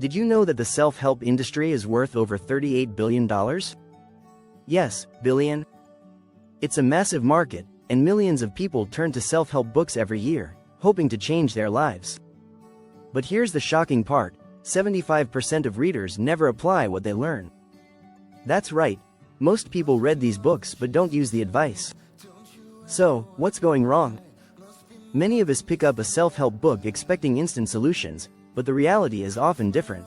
Did you know that the self-help industry is worth over $38 billion? Yes, billion. It's a massive market, and millions of people turn to self-help books every year, hoping to change their lives. But here's the shocking part: 75% of readers never apply what they learn. That's right, most people read these books but don't use the advice. So, what's going wrong? Many of us pick up a self-help book expecting instant solutions, but the reality is often different.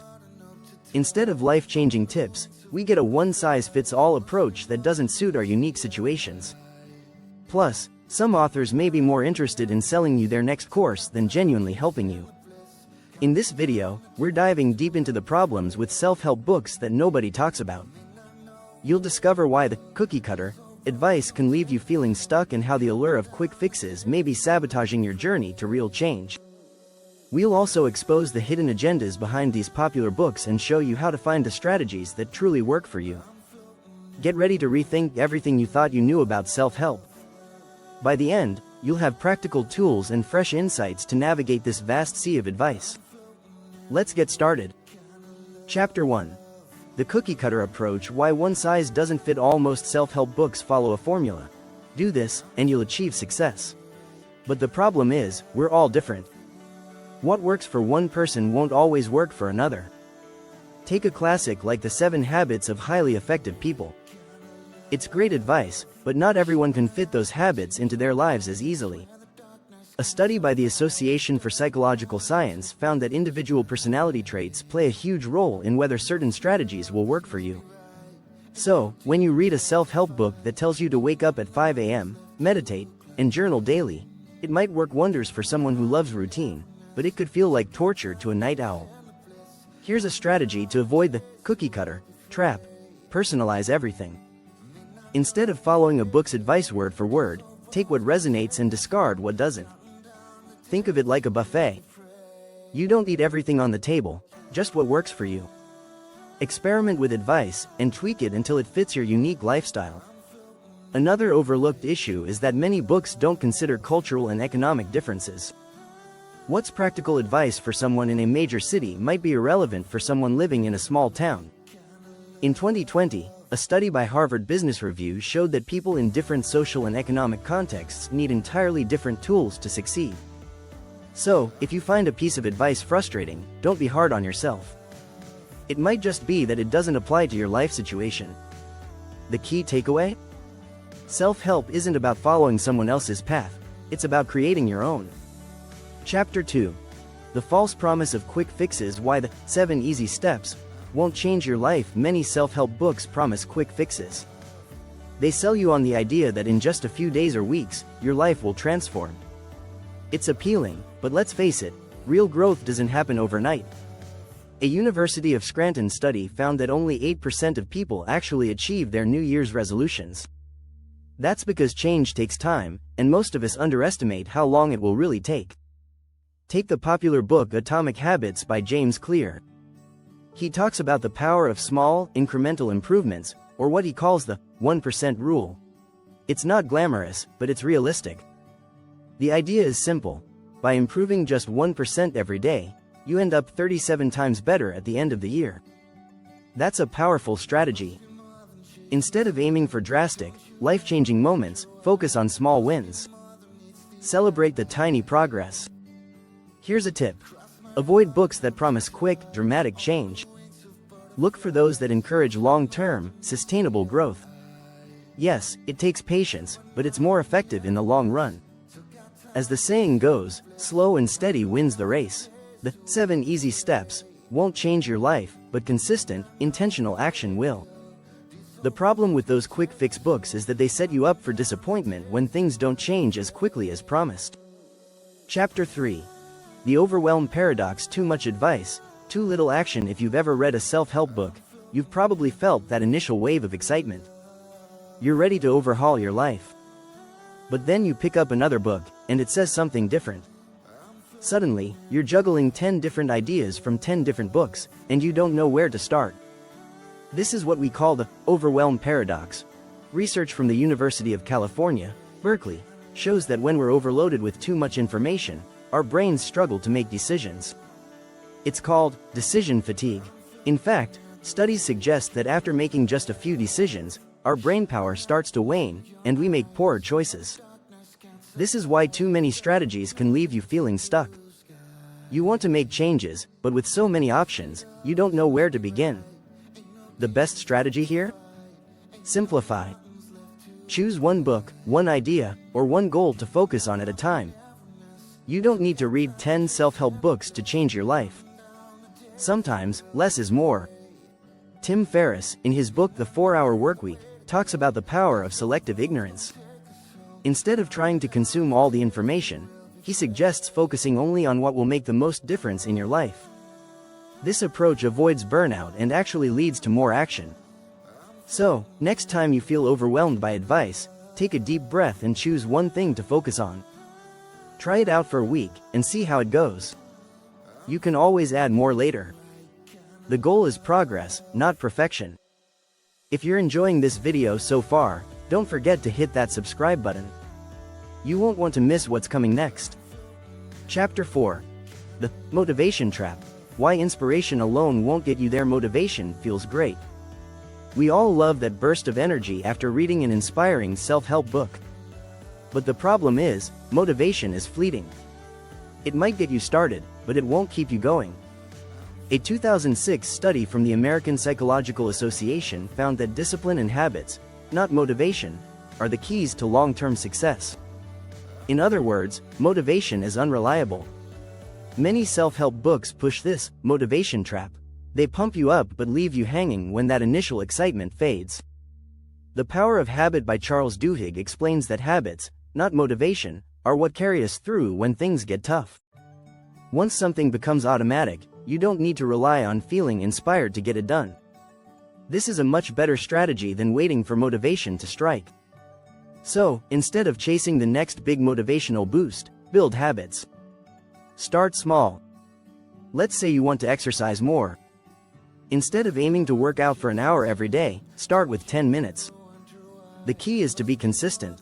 Instead of life-changing tips, we get a one-size-fits-all approach that doesn't suit our unique situations. Plus, some authors may be more interested in selling you their next course than genuinely helping you. In this video, we're diving deep into the problems with self-help books that nobody talks about. You'll discover why the cookie-cutter advice can leave you feeling stuck and how the allure of quick fixes may be sabotaging your journey to real change. We'll also expose the hidden agendas behind these popular books and show you how to find the strategies that truly work for you. Get ready to rethink everything you thought you knew about self-help. By the end, you'll have practical tools and fresh insights to navigate this vast sea of advice. Let's get started. Chapter 1. The cookie-cutter approach: why one size doesn't fit all. Most self-help books follow a formula. Do this, and you'll achieve success. But the problem is, we're all different. What works for one person won't always work for another. Take a classic like The 7 Habits of Highly Effective People. It's great advice, but not everyone can fit those habits into their lives as easily. A study by the Association for Psychological Science found that individual personality traits play a huge role in whether certain strategies will work for you. So, when you read a self-help book that tells you to wake up at 5 a.m., meditate, and journal daily, it might work wonders for someone who loves routine, but it could feel like torture to a night owl. Here's a strategy to avoid the cookie-cutter trap: personalize everything. Instead of following a book's advice word for word, take what resonates and discard what doesn't. Think of it like a buffet. You don't eat everything on the table, just what works for you. Experiment with advice, and tweak it until it fits your unique lifestyle. Another overlooked issue is that many books don't consider cultural and economic differences. What's practical advice for someone in a major city might be irrelevant for someone living in a small town. In 2020, a study by Harvard Business Review showed that people in different social and economic contexts need entirely different tools to succeed. So, if you find a piece of advice frustrating, don't be hard on yourself. It might just be that it doesn't apply to your life situation. The key takeaway? Self-help isn't about following someone else's path, it's about creating your own. Chapter 2. The false promise of quick fixes: why the 7 easy steps won't change your life. Many self-help books promise quick fixes. They sell you on the idea that in just a few days or weeks, your life will transform. It's appealing, but let's face it, real growth doesn't happen overnight. A University of Scranton study found that only 8% of people actually achieve their New Year's resolutions. That's because change takes time, and most of us underestimate how long it will really take. Take the popular book Atomic Habits by James Clear. He talks about the power of small, incremental improvements, or what he calls the 1% rule. It's not glamorous, but it's realistic. The idea is simple: by improving just 1% every day, you end up 37 times better at the end of the year. That's a powerful strategy. Instead of aiming for drastic, life-changing moments, focus on small wins. Celebrate the tiny progress. Here's a tip: avoid books that promise quick, dramatic change. Look for those that encourage long-term, sustainable growth. Yes, it takes patience, but it's more effective in the long run. As the saying goes, slow and steady wins the race. The 7 easy steps won't change your life, but consistent, intentional action will. The problem with those quick fix books is that they set you up for disappointment when things don't change as quickly as promised. Chapter 3. The overwhelm paradox: too much advice, too little action. If you've ever read a self-help book, you've probably felt that initial wave of excitement. You're ready to overhaul your life. But then you pick up another book, and it says something different. Suddenly, you're juggling 10 different ideas from 10 different books, and you don't know where to start. This is what we call the overwhelm paradox. Research from the University of California, Berkeley, shows that when we're overloaded with too much information, our brains struggle to make decisions. It's called decision fatigue. In fact, studies suggest that after making just a few decisions, our brain power starts to wane, and we make poorer choices. This is why too many strategies can leave you feeling stuck. You want to make changes, but with so many options, you don't know where to begin. The best strategy here? Simplify. Choose one book, one idea, or one goal to focus on at a time. You don't need to read 10 self-help books to change your life. Sometimes, less is more. Tim Ferriss, in his book The 4-Hour Workweek, talks about the power of selective ignorance. Instead of trying to consume all the information, he suggests focusing only on what will make the most difference in your life. This approach avoids burnout and actually leads to more action. So, next time you feel overwhelmed by advice, take a deep breath and choose one thing to focus on. Try it out for a week and see how it goes. You can always add more later. The goal is progress, not perfection. If you're enjoying this video so far, don't forget to hit that subscribe button. You won't want to miss what's coming next. Chapter 4. The Motivation Trap. Why inspiration alone won't get you there. Motivation feels great. We all love that burst of energy after reading an inspiring self-help book. But the problem is, motivation is fleeting. It might get you started, but it won't keep you going. A 2006 study from the American Psychological Association found that discipline and habits, not motivation, are the keys to long-term success. In other words, motivation is unreliable. Many self-help books push this motivation trap. They pump you up but leave you hanging when that initial excitement fades. The Power of Habit by Charles Duhigg explains that habits, not motivation, are what carry us through when things get tough. Once something becomes automatic, you don't need to rely on feeling inspired to get it done. This is a much better strategy than waiting for motivation to strike. So, instead of chasing the next big motivational boost, build habits. Start small. Let's say you want to exercise more. Instead of aiming to work out for an hour every day, start with 10 minutes. The key is to be consistent.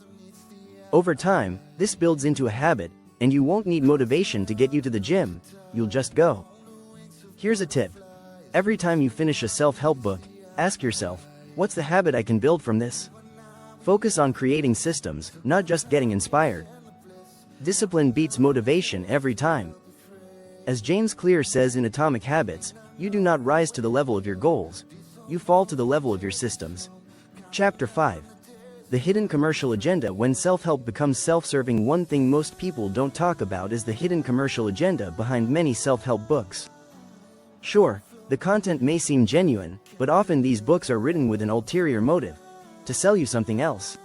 Over time, this builds into a habit, and you won't need motivation to get you to the gym, you'll just go. Here's a tip. Every time you finish a self-help book, ask yourself, what's the habit I can build from this? Focus on creating systems, not just getting inspired. Discipline beats motivation every time. As James Clear says in Atomic Habits, you do not rise to the level of your goals, you fall to the level of your systems. Chapter 5. The Hidden Commercial Agenda. When self-help becomes self-serving, one thing most people don't talk about is the hidden commercial agenda behind many self-help books. Sure, the content may seem genuine, but often these books are written with an ulterior motive: to sell you something else.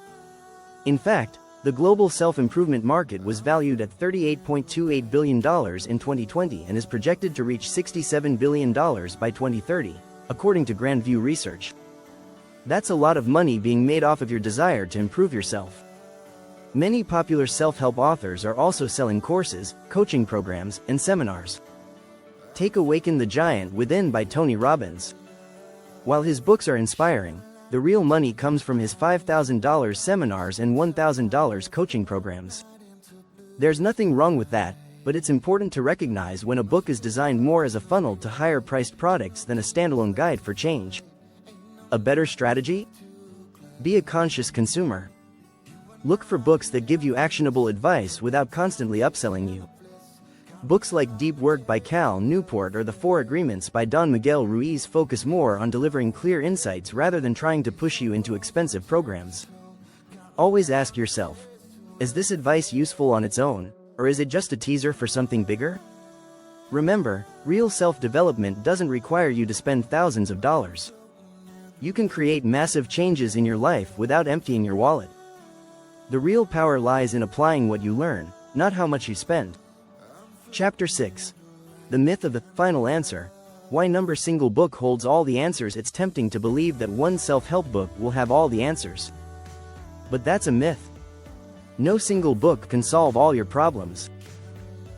In fact, the global self-improvement market was valued at $38.28 billion in 2020 and is projected to reach $67 billion by 2030, according to Grand View Research. That's a lot of money being made off of your desire to improve yourself. Many popular self-help authors are also selling courses, coaching programs, and seminars. Take Awaken the Giant Within by Tony Robbins. While his books are inspiring, the real money comes from his $5,000 seminars and $1,000 coaching programs. There's nothing wrong with that, but it's important to recognize when a book is designed more as a funnel to higher-priced products than a standalone guide for change. A better strategy? Be a conscious consumer. Look for books that give you actionable advice without constantly upselling you. Books like Deep Work by Cal Newport or The 4 Agreements by Don Miguel Ruiz focus more on delivering clear insights rather than trying to push you into expensive programs. Always ask yourself, is this advice useful on its own, or is it just a teaser for something bigger? Remember, real self-development doesn't require you to spend thousands of dollars. You can create massive changes in your life without emptying your wallet. The real power lies in applying what you learn, not how much you spend. Chapter 6. The Myth of the Final Answer. Why no single book holds all the answers. It's tempting to believe that one self-help book will have all the answers. But that's a myth. No single book can solve all your problems.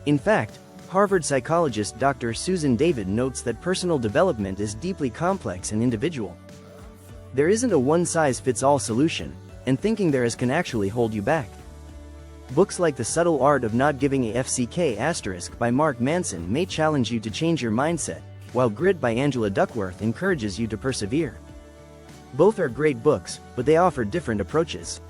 In fact, Harvard psychologist Dr. Susan David notes that personal development is deeply complex and individual. There isn't a one-size-fits-all solution, and thinking there is can actually hold you back. Books like The Subtle Art of Not Giving a FCK** by Mark Manson may challenge you to change your mindset, while Grit by Angela Duckworth encourages you to persevere. Both are great books, but they offer different approaches.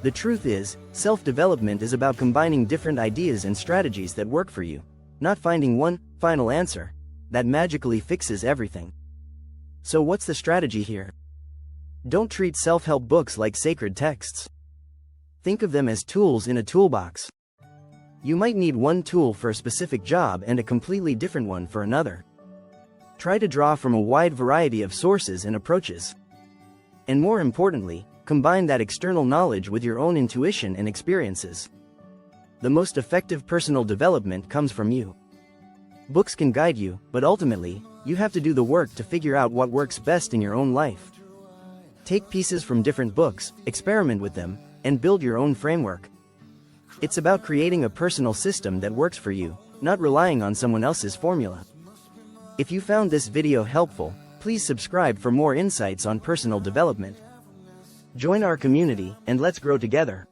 The truth is, self-development is about combining different ideas and strategies that work for you, not finding one final answer that magically fixes everything. So what's the strategy here? Don't treat self-help books like sacred texts. Think of them as tools in a toolbox. You might need one tool for a specific job and a completely different one for another. Try to draw from a wide variety of sources and approaches. And more importantly, combine that external knowledge with your own intuition and experiences. The most effective personal development comes from you. Books can guide you, but ultimately, you have to do the work to figure out what works best in your own life. Take pieces from different books, experiment with them, and build your own framework. It's about creating a personal system that works for you, not relying on someone else's formula. If you found this video helpful, please subscribe for more insights on personal development. Join our community, and let's grow together.